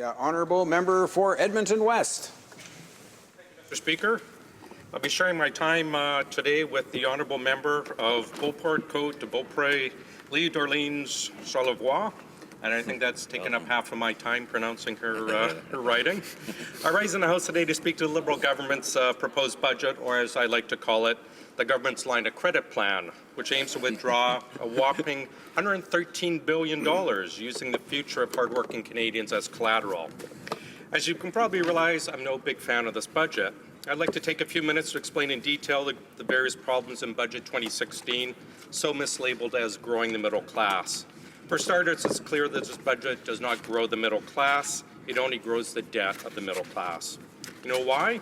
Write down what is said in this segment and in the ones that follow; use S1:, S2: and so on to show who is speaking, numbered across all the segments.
S1: The Honourable Member for Edmonton West.
S2: Mr. Speaker, I'll be sharing my time today with the Honourable Member of Beauport, Côte de Beaupré, L'Île d'Orléans, Charlevoix, and I think that's taken up half of my time pronouncing her writing. I rise in the House today to speak to the Liberal government's proposed budget, or as I like to call it, the government's line of credit plan, which aims to withdraw a whopping $113 billion using the future of hardworking Canadians as collateral. As you can probably realize, I'm no big fan of this budget. I'd like to take a few minutes to explain in detail the various problems in Budget 2016, so mislabeled as growing the middle class. For starters, it's clear that this budget does not grow the middle class. It only grows the debt of the middle class. You know why?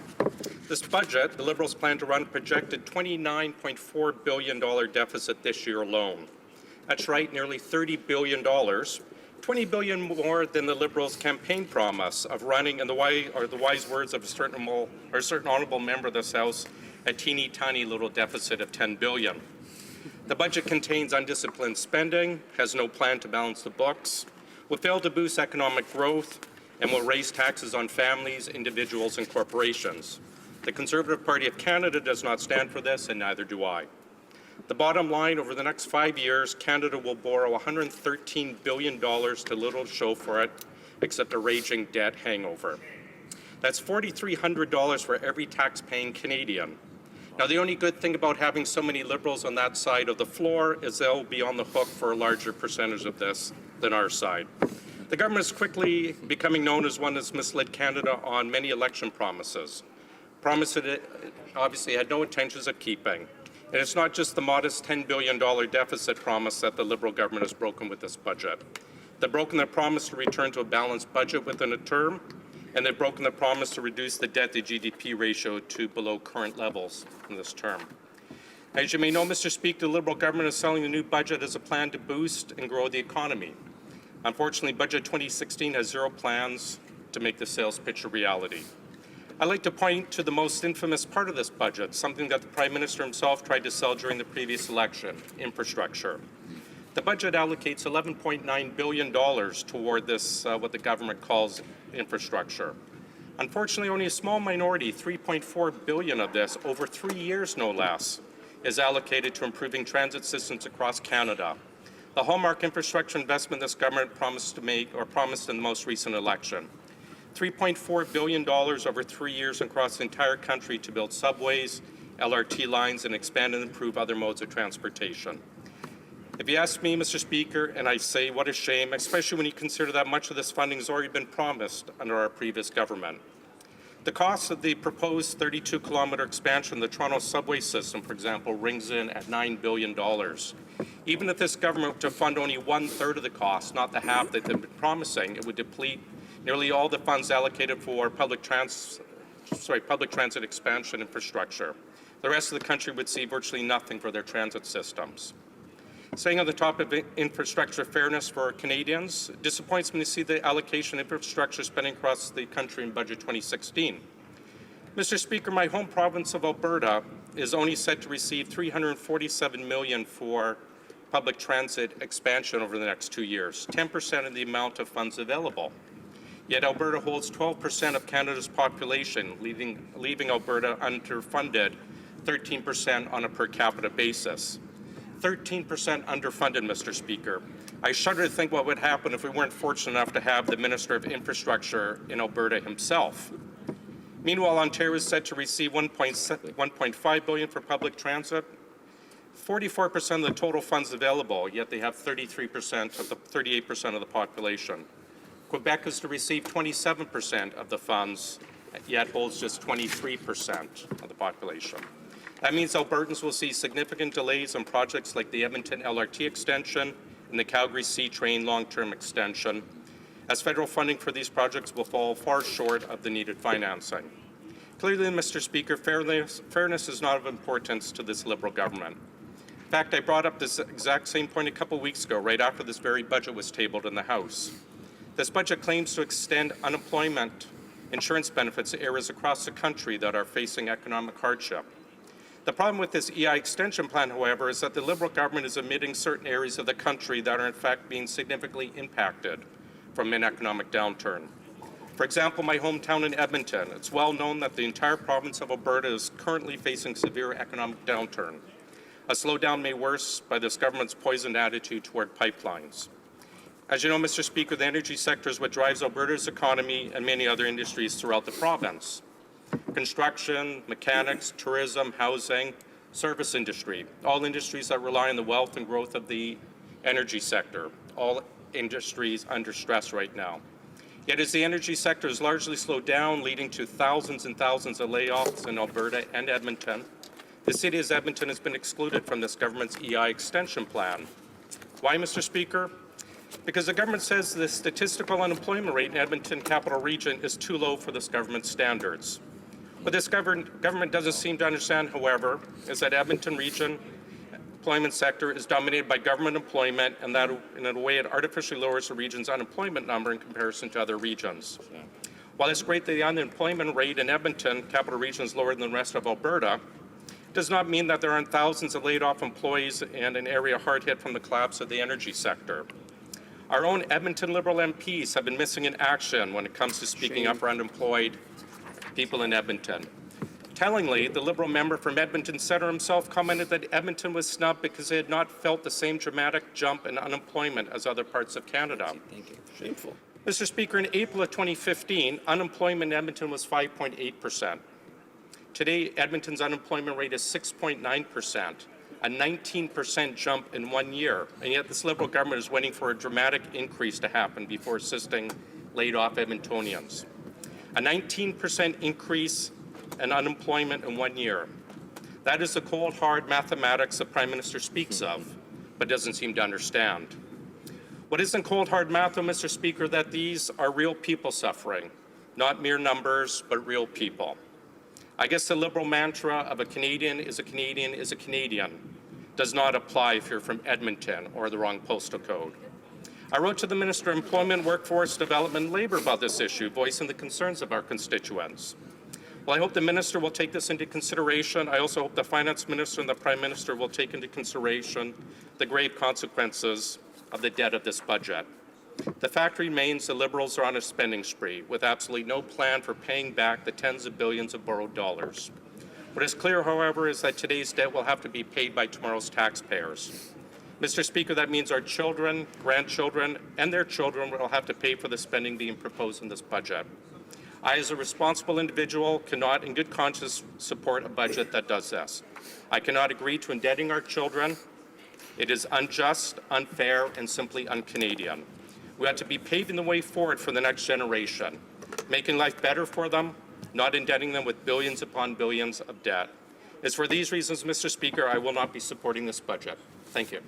S2: This budget, the Liberals plan to run a projected $29.4 billion deficit this year alone. That's right, nearly $30 billion, $20 billion more than the Liberals' campaign promise of running, in the wise words of a certain honourable member of this House, a teeny tiny little deficit of $10 billion. The budget contains undisciplined spending, has no plan to balance the books, will fail to boost economic growth, and will raise taxes on families, individuals, and corporations. The Conservative Party of Canada does not stand for this, and neither do I. The bottom line, over the next 5 years, Canada will borrow $113 billion to little to show for it, except a raging debt hangover. That's $4,300 for every tax-paying Canadian. Now, the only good thing about having so many Liberals on that side of the floor is they'll be on the hook for a larger percentage of this than our side. The government is quickly becoming known as one that's misled Canada on many election promises. Promises it obviously had no intentions of keeping. And it's not just the modest $10 billion deficit promise that the Liberal government has broken with this budget. They've broken their promise to return to a balanced budget within a term, and they've broken the promise to reduce the debt-to-GDP ratio to below current levels in this term. As you may know, Mr. Speaker, the Liberal government is selling the new budget as a plan to boost and grow the economy. Unfortunately, Budget 2016 has zero plans to make the sales pitch a reality. I'd like to point to the most infamous part of this budget, something that the Prime Minister himself tried to sell during the previous election, infrastructure. The budget allocates $11.9 billion toward this, what the government calls infrastructure. Unfortunately, only a small minority, $3.4 billion of this, over 3 years no less, is allocated to improving transit systems across Canada. The hallmark infrastructure investment this government promised to make, or promised in the most recent election. $3.4 billion over 3 years across the entire country to build subways, LRT lines, and expand and improve other modes of transportation. If you ask me, Mr. Speaker, and I say what a shame, especially when you consider that much of this funding has already been promised under our previous government. The cost of the proposed 32-kilometre expansion of the Toronto subway system, for example, rings in at $9 billion. Even if this government were to fund only 1/3 of the cost, not the half that they've been promising, it would deplete nearly all the funds allocated for public transit expansion infrastructure. The rest of the country would see virtually nothing for their transit systems. Staying on the topic of infrastructure fairness for Canadians, it disappoints me to see the allocation of infrastructure spending across the country in Budget 2016. Mr. Speaker, my home province of Alberta is only set to receive $347 million for public transit expansion over the next 2 years, 10% of the amount of funds available. Yet Alberta holds 12% of Canada's population, leaving Alberta underfunded 13% on a per capita basis. 13% underfunded, Mr. Speaker. I shudder to think what would happen if we weren't fortunate enough to have the Minister of Infrastructure in Alberta himself. Meanwhile, Ontario is set to receive $1.5 billion for public transit, 44% of the total funds available, yet they have 38% of the population. Quebec is to receive 27% of the funds, yet holds just 23% of the population. That means Albertans will see significant delays on projects like the Edmonton LRT extension and the Calgary C-Train long-term extension, as federal funding for these projects will fall far short of the needed financing. Clearly, Mr. Speaker, fairness is not of importance to this Liberal government. In fact, I brought up this exact same point a couple weeks ago, right after this very budget was tabled in the House. This budget claims to extend unemployment insurance benefits to areas across the country that are facing economic hardship. The problem with this EI extension plan, however, is that the Liberal government is omitting certain areas of the country that are in fact being significantly impacted from an economic downturn. For example, my hometown in Edmonton, it's well known that the entire province of Alberta is currently facing severe economic downturn. A slowdown made worse by this government's poisoned attitude toward pipelines. As you know, Mr. Speaker, the energy sector is what drives Alberta's economy and many other industries throughout the province. Construction, mechanics, tourism, housing, service industry, all industries that rely on the wealth and growth of the energy sector, all industries under stress right now. Yet as the energy sector has largely slowed down, leading to thousands and thousands of layoffs in Alberta and Edmonton, the city of Edmonton has been excluded from this government's EI extension plan. Why, Mr. Speaker? Because the government says the statistical unemployment rate in Edmonton Capital Region is too low for this government's standards. What this government doesn't seem to understand, however, is that Edmonton Region employment sector is dominated by government employment, and that in a way it artificially lowers the region's unemployment number in comparison to other regions. While it's great that the unemployment rate in Edmonton Capital Region is lower than the rest of Alberta, it does not mean that there aren't thousands of laid off employees in an area hard hit from the collapse of the energy sector. Our own Edmonton Liberal MPs have been missing in action when it comes to speaking up for unemployed people in Edmonton. Tellingly, the Liberal member from Edmonton Centre himself commented that Edmonton was snubbed because they had not felt the same dramatic jump in unemployment as other parts of Canada.
S1: Thank you. Shameful.
S2: Mr. Speaker, in April of 2015, unemployment in Edmonton was 5.8%. Today, Edmonton's unemployment rate is 6.9%. A 19% jump in 1 year, and yet this Liberal government is waiting for a dramatic increase to happen before assisting laid-off Edmontonians. A 19% increase in unemployment in 1 year. That is the cold, hard mathematics the Prime Minister speaks of, but doesn't seem to understand. What isn't cold, hard math, though, Mr. Speaker, that these are real people suffering, not mere numbers, but real people. I guess the Liberal mantra of a Canadian is a Canadian is a Canadian does not apply if you're from Edmonton or the wrong postal code. I wrote to the Minister of Employment, Workforce Development and Labour about this issue, voicing the concerns of our constituents. Well, I hope the Minister will take this into consideration. I also hope the Finance Minister and the Prime Minister will take into consideration the grave consequences of the debt of this budget. The fact remains the Liberals are on a spending spree with absolutely no plan for paying back the tens of billions of borrowed dollars. What is clear, however, is that today's debt will have to be paid by tomorrow's taxpayers. Mr. Speaker, that means our children, grandchildren, and their children will have to pay for the spending being proposed in this budget. I, as a responsible individual, cannot in good conscience support a budget that does this. I cannot agree to indebting our children. It is unjust, unfair, and simply un-Canadian. We ought to be paving the way forward for the next generation, making life better for them, not indebting them with billions upon billions of debt. It's for these reasons, Mr. Speaker, I will not be supporting this budget. Thank you.